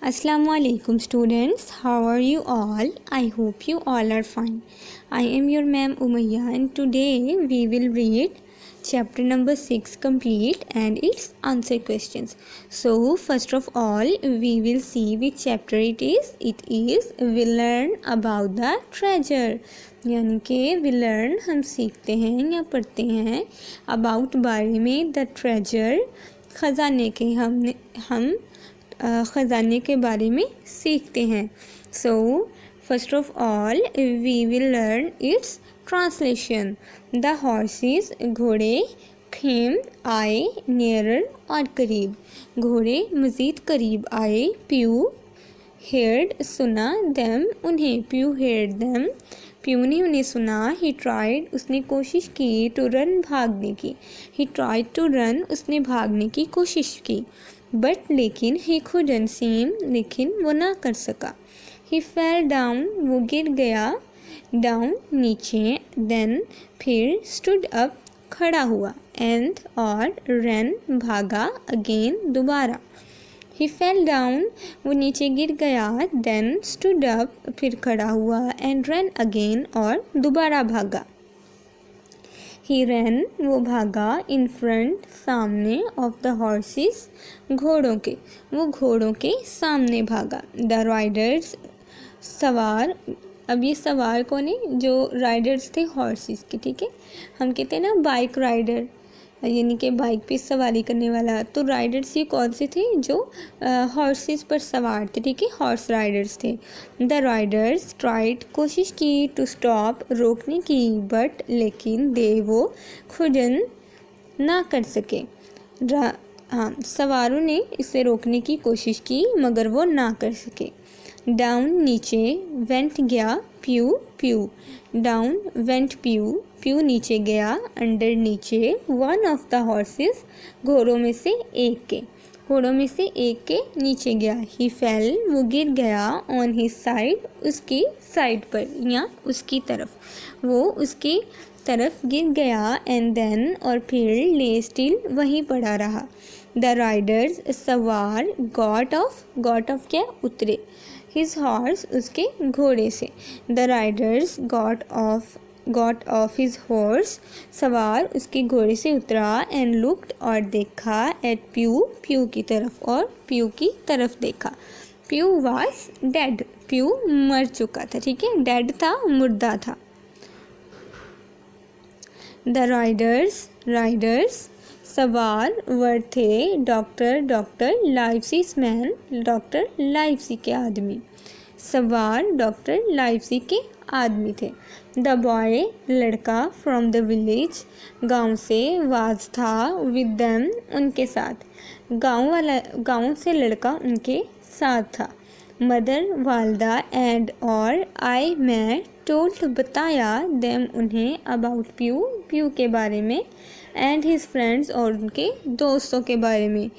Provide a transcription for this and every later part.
Assalamualaikum students, how are you all? I hope you all are fine. I am your ma'am Umayya and today we will read chapter number 6 complete and its answer questions. So first of all we will see which chapter it is. It is we learn about the treasure. यानी कि we learn हम सीखते हैं या पढ़ते हैं about बारे में the treasure ख़जाने के हम ख़जाने के बारे में सीखते हैं. So first of all we will learn its translation. The horses घोड़े, खेम आए, नियरर और करीब, घोड़े मज़ीद करीब आए. प्यू हेयर्ड सुना, देम उन्हें, प्यू हेयर्ड देम प्यू ने उन्हें सुना. ही ट्राइड उसने कोशिश की, टू रन भागने की, ही ट्राइड टू रन उसने भागने की कोशिश की. बट लेकिन ही couldn't seem लेकिन वो ना कर सका. ही फेल डाउन वो गिर गया, डाउन नीचे, देन फिर स्टूड अप खड़ा हुआ, एंड और रन भागा, अगेन दोबारा. ही फेल डाउन वो नीचे गिर गया, देन स्टूड अप फिर खड़ा हुआ, एंड रन अगेन और दोबारा भागा. ही रैन वो भागा, इन फ्रंट सामने, ऑफ द हॉर्सेस घोड़ों के, वो घोड़ों के सामने भागा. द राइडर्स सवार, अब ये सवार कौन है? जो राइडर्स थे हॉर्सेस के, ठीक है. हम कहते हैं ना बाइक राइडर, यानी कि बाइक पे सवारी करने वाला. तो राइडर्स ये कौन से थे? जो हॉर्सेस पर सवार थे, ठीक है, हॉर्स राइडर्स थे. द राइडर्स ट्राइड कोशिश की, टू स्टॉप रोकने की, बट लेकिन दे वो खुदन ना कर सके. हाँ, सवारों ने इसे रोकने की कोशिश की मगर वो ना कर सके. डाउन नीचे, वेंट गया, प्यू प्यू, डाउन वेंट प्यू, प्यू नीचे गया, अंडर नीचे, वन ऑफ द हॉर्सेस घोड़ों में से एक के, घोड़ों में से एक के नीचे गया. ही फेल वो गिर गया, ऑन हिज साइड उसकी साइड पर या उसकी तरफ, वो उसकी तरफ गिर गया, एंड देन और फिर ले स्टिल वहीं पड़ा रहा. द राइडर्स सवार गॉट ऑफ क्या? उतरे, हिज हॉर्स उसके घोड़े से. The Riders got off his horse सवार उसके घोड़े से उतरा, एंड लुक्ड और देखा, एट प्यू की तरफ, और प्यू की तरफ देखा. प्यू वाज डेड, प्यू मर चुका था, ठीक है, डेड था, मुर्दा था. द राइडर्स सवार वर थे, doctor Livesey's man, doctor Livesey के आदमी, सवार डॉक्टर लाइवसी के आदमी थे. द बॉय लड़का, फ्रॉम द विलेज गांव से, वाज था, विद देम उनके साथ, गांव से लड़का उनके साथ था. मदर वालदा, एंड और आई मैं, टोल्ड बताया, देम उन्हें, अबाउट प्यू के बारे में, एंड हिज फ्रेंड्स और उनके दोस्तों के बारे में.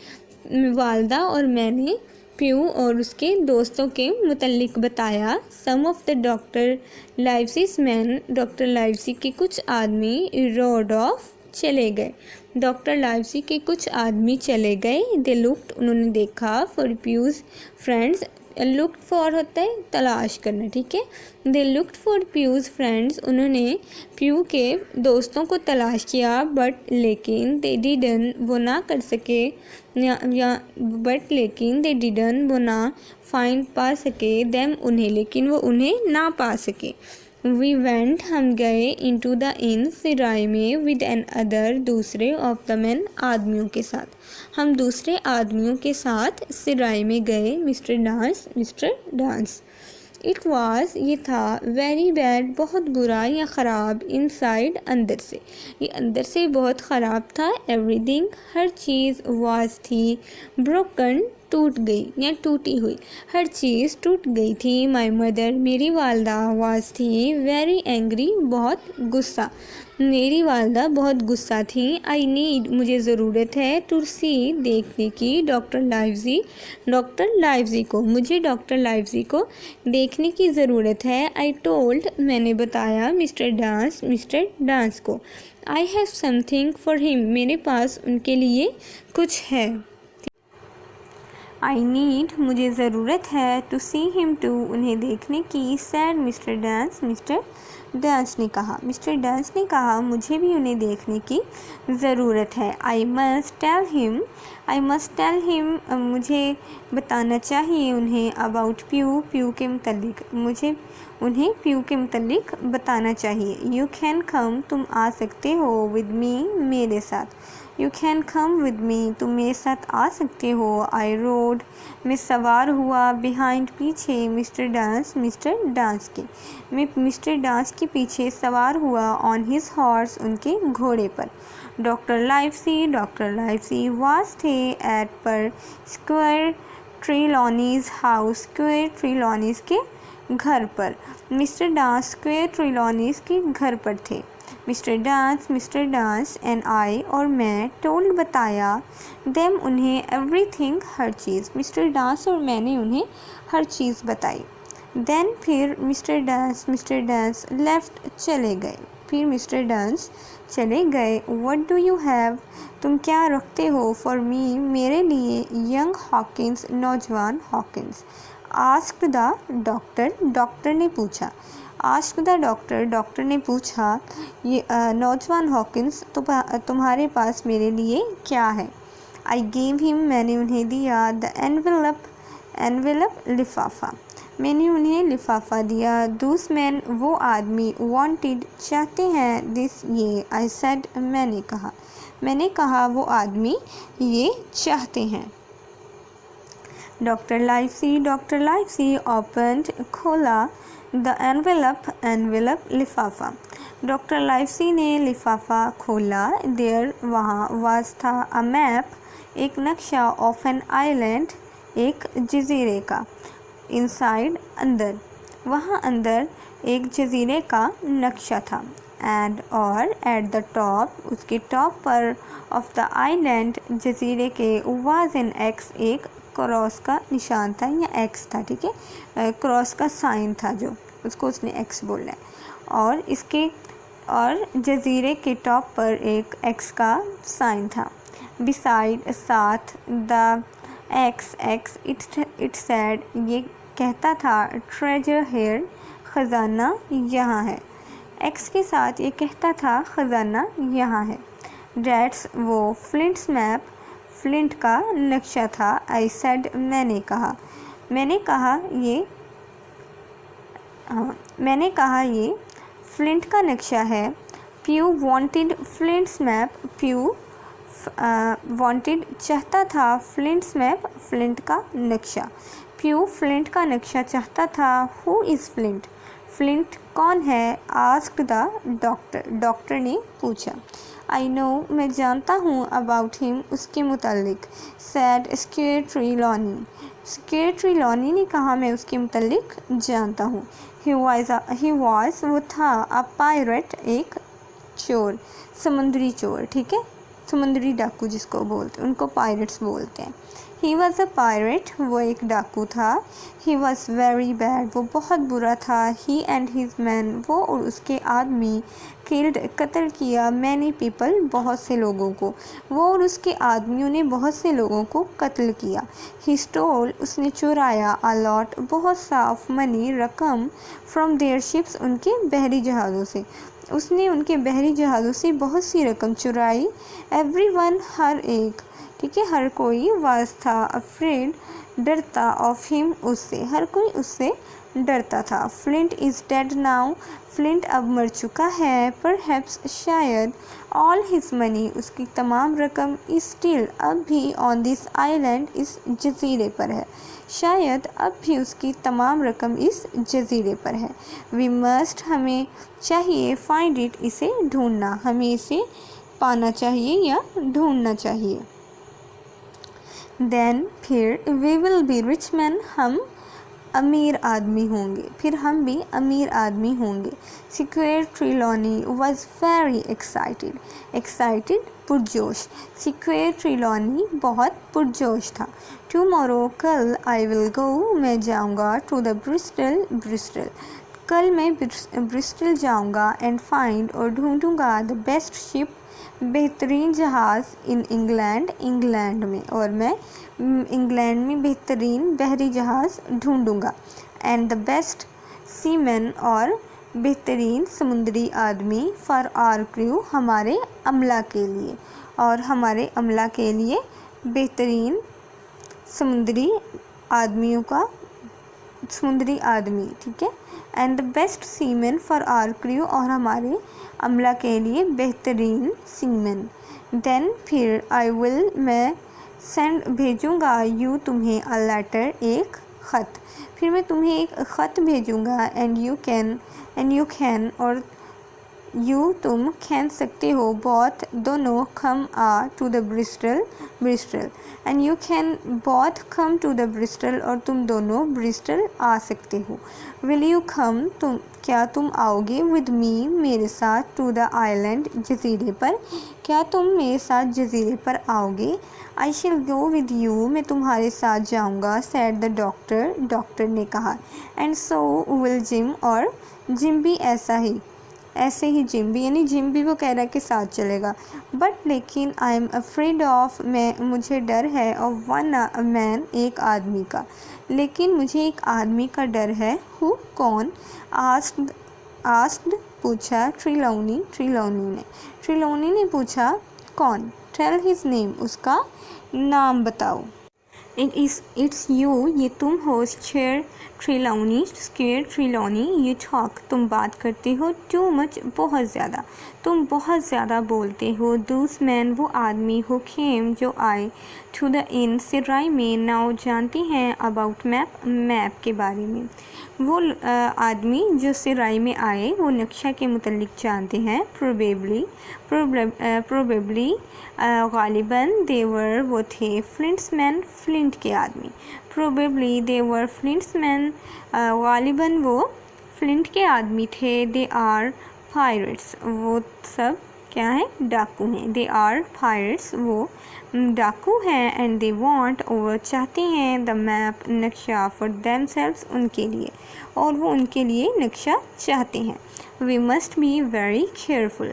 वालदा और मैंने प्यू और उसके दोस्तों के मुतल्लिक बताया. Some of the doctor Livesey's man, doctor Livesey के कुछ आदमी, रोड ऑफ चले गए, डॉक्टर लाइवसी के कुछ आदमी चले गए. दे लुक्ड उन्होंने देखा, फॉर प्यूज फ्रेंड्स, लुक्ड फॉर होता है तलाश करना, ठीक है. दे लुक्ड फॉर प्यूज फ्रेंड्स उन्होंने प्यू के दोस्तों को तलाश किया, बट लेकिन दे डिडन वो ना कर सके, या बट लेकिन दे डिडन वो ना फाइंड पा सके, देम उन्हें लेकिन वो उन्हें ना पा सके. वी वेंट हम गए, इनटू द इन सिराय में, विद एन अदर दूसरे, ऑफ द मैन आदमियों के साथ, हम दूसरे आदमियों के साथ सिराय में गए. Mister dance. इट वाज ये था, वेरी बैड बहुत बुरा या ख़राब, इनसाइड अंदर से, ये अंदर से बहुत ख़राब था. एवरीथिंग हर चीज़, वाज थी, ब्रोकन टूट गई या टूटी हुई, हर चीज़ टूट गई थी. माई मदर मेरी वालदा, वाज थी, वेरी एंग्री बहुत गुस्सा, मेरी वालदा बहुत गुस्सा थी. आई नीड मुझे ज़रूरत है, टू सी देखने की, डॉक्टर लाइवजी को, मुझे डॉक्टर लाइवजी को देखने की ज़रूरत है. आई टोल्ड मैंने बताया, मिस्टर डांस को. I have something for him मेरे पास उनके लिए कुछ है. आई नीड मुझे ज़रूरत है टू सी हिम टू उन्हें देखने की सैड मिस्टर डांस ने कहा। मिस्टर डांस ने कहा मुझे भी उन्हें देखने की ज़रूरत है। आई मस्ट टेल हिम मुझे बताना चाहिए उन्हें अबाउट प्यू के मुतल्लिक मुझे उन्हें प्यू के मुतल्लिक बताना चाहिए। यू कैन कम तुम आ सकते हो विद मी मेरे साथ। You can come with me तुम मेरे साथ आ सकते हो। आई रोड मैं सवार हुआ बिहाइंड पीछे मिस्टर डांस के मैं मिस्टर डांस के पीछे सवार हुआ ऑन हिज हॉर्स उनके घोड़े पर। डॉक्टर लाइवसी वास थे एट पर स्क्वायर ट्रिलॉनीज हाउस स्क्वायर ट्रिलॉनीज के घर पर। मिस्टर डांस स्क्वायर ट्रिलॉनीज के घर पर थे। मिस्टर डांस एंड आई और मैं टोल्ड बताया देम उन्हें एवरीथिंग हर चीज़। मिस्टर डांस और मैंने उन्हें हर चीज़ बताई। देन फिर मिस्टर डांस लेफ्ट चले गए। फिर मिस्टर डांस चले गए। व्हाट डू यू हैव तुम क्या रखते हो फॉर मी मेरे लिए यंग हॉकिंस नौजवान हॉकिंस। आस्क्ड द डॉक्टर ने पूछा। आस्क्ड द डॉक्टर ने पूछा ये नौजवान हॉकिंस तुम्हारे पास मेरे लिए क्या है। आई गेव हिम मैंने उन्हें दिया द एनवेलप लिफाफा मैंने उन्हें लिफाफा दिया। दूस मैन वो आदमी वांटेड चाहते हैं दिस ये आई सेड मैंने कहा वो आदमी ये चाहते हैं। डॉक्टर लाइवसी ओपन्ड खोला द एनवेलप लिफाफा। डॉक्टर लाइवसी ने लिफाफा खोला। देयर वहाँ वाज था अ मैप एक नक्शा ऑफ एन आइलैंड एक जजीरे का। इनसाइड अंदर वहाँ अंदर एक जजीरे का नक्शा था। एंड और एट द टॉप उसके टॉप पर ऑफ द आइलैंड जजीरे के वाज एन एक्स एक क्रॉस का निशान था या एक्स था। ठीक है क्रॉस का साइन था जो उसको उसने एक्स बोला है। और जजीरे के टॉप पर एक एक्स का साइन था। बिसाइड साथ द एक्स इट सैड ये कहता था ट्रेजर हेयर ख़जाना यहाँ है। एक्स के साथ ये कहता था ख़जाना यहाँ है। डेट्स वो फ्लिंट्स मैप फ्लिंट का नक्शा था। आई सेड मैंने कहा ये फ्लिंट का नक्शा है। प्यू वांटेड फ्लिंट्स मैप प्यू वांटेड चाहता था फ्लिंट्स मैप फ्लिंट का नक्शा। प्यू फ्लिंट का नक्शा चाहता था। हु इज़ फ्लिंट कौन है। आस्क्ड द डॉक्टर ने पूछा। आई नो मैं जानता हूँ अबाउट हिम उसके मुतालिक। सैड स्क्वेयर ट्रिलॉनी ने कहा मैं उसके मुतालिक जानता हूँ। ही वाज वो था अ पायरेट एक चोर समुद्री चोर। ठीक है समुद्री डाकू जिसको बोलते हैं उनको पायरेट्स बोलते हैं। ही वॉज अ पायरेट वो एक डाकू था। ही वॉज वेरी बैड वो बहुत बुरा था। ही एंड हिज मैन वो और उसके आदमी किल्ड कत्ल किया मैनी पीपल बहुत से लोगों को। वो और उसके आदमियों ने बहुत से लोगों को कत्ल किया। ही स्टोल उसने चुराया अ लॉट बहुत सा ऑफ मनी रकम फ्रॉम देयर शिप्स उनके बहरी जहाज़ों से। उसने उनके बहरी जहाज़ों से बहुत सी रकम चुराई। एवरीवन हर एक ठीक है हर कोई वाज था अफ्रेड डरता ऑफ हिम उससे हर कोई उससे डरता था। Flint is dead now flint अब मर चुका है। परहैप्स शायद ऑल हिज मनी उसकी तमाम रकम इज स्टिल अब भी ऑन दिस आइलैंड इस जजीरे पर है। शायद अब भी उसकी तमाम रकम इस जजीरे पर है। वी मस्ट हमें चाहिए फाइंड इट इसे ढूंढना हमें इसे पाना चाहिए या ढूंढना चाहिए। देन फिर we will be rich man हम अमीर आदमी होंगे फिर हम भी अमीर आदमी होंगे। Squire Trelawney was very excited पुरजोश। स्क्वेयर ट्रिलॉनी बहुत पुरजोश था। टुमारो कल आई विल गो मैं जाऊँगा टू द ब्रिस्टल कल मैं ब्रिस्टल जाऊँगा एंड फाइंड और ढूंढूँगा द बेस्ट शिप बेहतरीन जहाज़ इन इंग्लैंड, इंग्लैंड में, और मैं इंग्लैंड में बेहतरीन बहरी जहाज़ ढूंढूंगा। एंड द बेस्ट सीमैन, और बेहतरीन समुद्री आदमी, फॉर आवर क्रू, हमारे अमला के लिए, और हमारे अमला के लिए बेहतरीन समुद्री आदमियों का, समुद्री आदमी, ठीक है। And the best seaman for our crew, और हमारे अमला के लिए बेहतरीन सीमैन। देन फिर आई विल, मैं सेंड भेजूँगा, यू तुम्हें, अ लेटर, एक ख़त, फिर मैं तुम्हें एक ख़त भेजूँगा। एंड यू कैन, और यू तुम, कैन सकते हो, बोथ दोनों, कम आ to the Bristol, Bristol, and you can both come to the Bristol, और तुम दोनों ब्रिस्टल आ सकते हो। विल यू कम, तुम, क्या तुम आओगे, विद मी, मेरे साथ, टू द आइलैंड, जजीरे पर, क्या तुम मेरे साथ जजीरे पर आओगे। आई शिल गो विद यू, मैं तुम्हारे साथ जाऊँगा, सैड द डॉक्टर, डॉक्टर ने कहा। एंड सो विल जिम, और जिम भी ऐसे ही जिम भी, यानी जिम भी वो कह रहा है कि साथ चलेगा। बट लेकिन आई एम अफ्रेड ऑफ, मुझे डर है, ऑफ वन मैन, एक आदमी का, लेकिन मुझे एक आदमी का डर है। हु, कौन, आस्क्ड, पूछा, ट्रिलौनी ने पूछा, कौन, टेल हिज नेम, उसका नाम बताओ। इट्स यू, ये तुम हो, स्केयर ट्रिलौनी, ये टॉक, तुम बात करते हो, टू मच, बहुत ज़्यादा, तुम बहुत ज़्यादा बोलते हो। दूस मैन, वो आदमी, हो केम, जो आए, टू द इन, सिराई में, नाउ, जानती हैं, अबाउट मैप के बारे में। वो आदमी जो सिराई में आए, वो नक्शा के मुतल्लिक जानते हैं। प्रोबेबली, गालिबन, देवर, वो थे, फ्लिंट्समैन, फ्लिंट के आदमी। प्रोबेबली देवर फ्लिंट्समैन, गालिबन वो फ्लिंट के आदमी थे। दे आर पायरेट्स, वो सब क्या है, डाकू हैं। दे आर पायरेट्स, वो डाकू हैं। एंड दे वांट, और वो चाहते हैं, द मैप, नक्शा, फॉर देमसेल्व्स, उनके लिए, और वो उनके लिए नक्शा चाहते हैं। We must be very careful,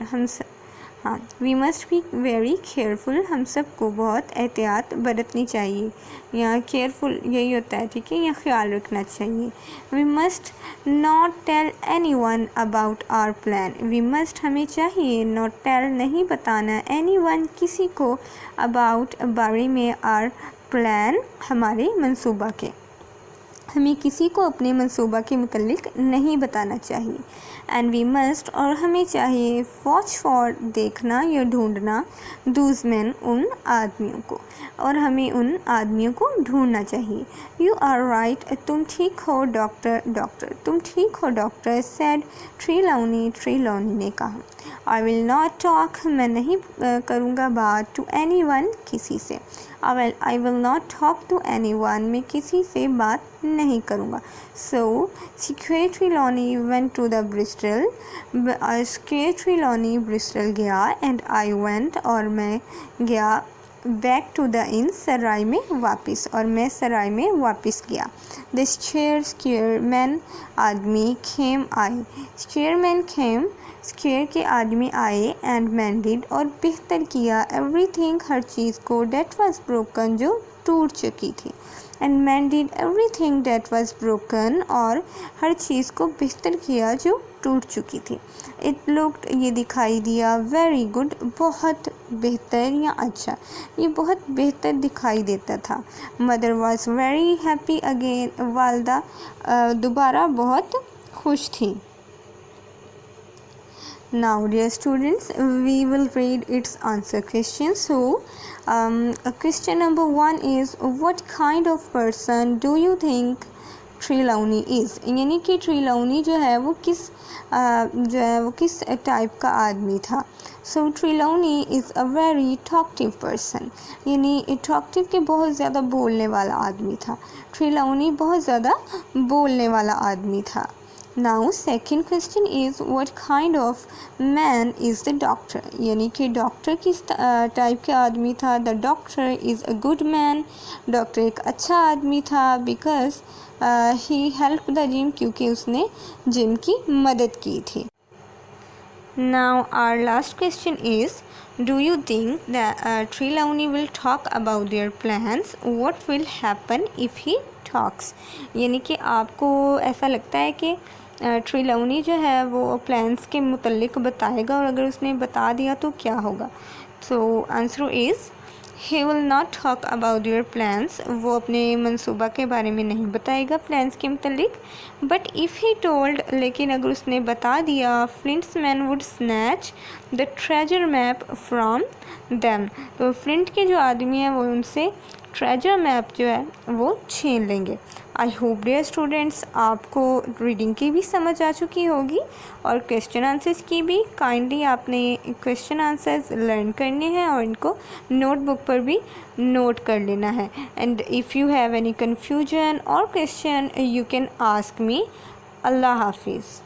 we must be very careful, हम सबको बहुत एहतियात बरतनी चाहिए। यहाँ केयरफुल यही होता है, ठीक है, या ख्याल रखना चाहिए। We must not tell anyone about our plan, we must, हमें चाहिए, नॉट टेल, नहीं बताना, एनी वन, किसी को, अबाउट, बारे में, आवर प्लान, हमारे मंसूबा के, हमें किसी को अपने मंसूबा के मुतल्लिक नहीं बताना चाहिए। एंड वी मस्ट, और हमें चाहिए, वॉच फॉर, देखना या ढूंढना, दूज मैन, उन आदमियों को, और हमें उन आदमियों को ढूंढना चाहिए। यू आर राइट, तुम ठीक हो, डॉक्टर, तुम ठीक हो, डॉक्टर, सैड ट्रिलौनी ने कहा। आई विल नॉट टॉक, मैं नहीं करूँगा बात, टू एनी वन, किसी से। I will not talk to anyone, मैं किसी से बात नहीं करूँगा। So squire Trelawney went to the Bristol, squire Trelawney Bristol गया। एंड आई वेंट, और मैं गया, बैक टू द इन, सराय में वापस, और मैं सराय में वापस गया। द स्केयरमैन, आदमी, खेम, आए, स्केयरमैन खेम, स्केयर के आदमी आए। एंड मैंडेड, और बेहतर किया, एवरीथिंग, हर चीज़ को, डेट वाज ब्रोकन, जो टूट चुकी थी। And mended everything that was broken, और हर चीज़ को बेहतर किया जो टूट चुकी थी। इट लुक्ड, ये दिखाई दिया, वेरी गुड, बहुत बेहतर या अच्छा, ये बहुत बेहतर दिखाई देता था। Mother was very happy again, वालदा दोबारा बहुत खुश थी। Now dear students, we will read its answer questions. So question number 1 is, what kind of person do you think Trelawney is, यानी कि ट्रिलौनी जो है वो किस टाइप का आदमी था। So Trelawney is a very talkative person, यानी टॉक्टिव के बहुत ज़्यादा बोलने वाला आदमी था। ट्रिलौनी बहुत ज़्यादा बोलने वाला आदमी था। Now second question is, what kind of man is the doctor, यानी कि डॉक्टर किस टाइप के आदमी था। The doctor is a good man, doctor एक अच्छा आदमी था। Because he help the Jim, क्योंकि उसने जिम की मदद की थी। Now our last question is, Do you think that Trelawney will talk about their plans? What will happen if he talks? यानी कि आपको ऐसा लगता है कि ट्रेलाउनी जो है वो प्लान्स के मुतल्लिक बताएगा, और अगर उसने बता दिया तो क्या होगा? So answer is he will not talk about your plans. वो अपने मंसूबा के बारे में नहीं बताएगा प्लान्स के मुतल्लिक. बट इफ़ ही टोल्ड, लेकिन अगर उसने बता दिया, Flint's man would snatch the treasure map from them. तो फ्लिंट के जो आदमी हैं वो उनसे ट्रेजर मैप जो है वो छीन लेंगे. आई होप डियर स्टूडेंट्स आपको रीडिंग की भी समझ आ चुकी होगी और क्वेश्चन आंसर्स की भी. काइंडली आपने क्वेश्चन आंसर्स लर्न करने हैं और इनको नोटबुक पर भी नोट कर लेना है. And if you have any confusion और question you can ask me. अल्लाह हाफिज़.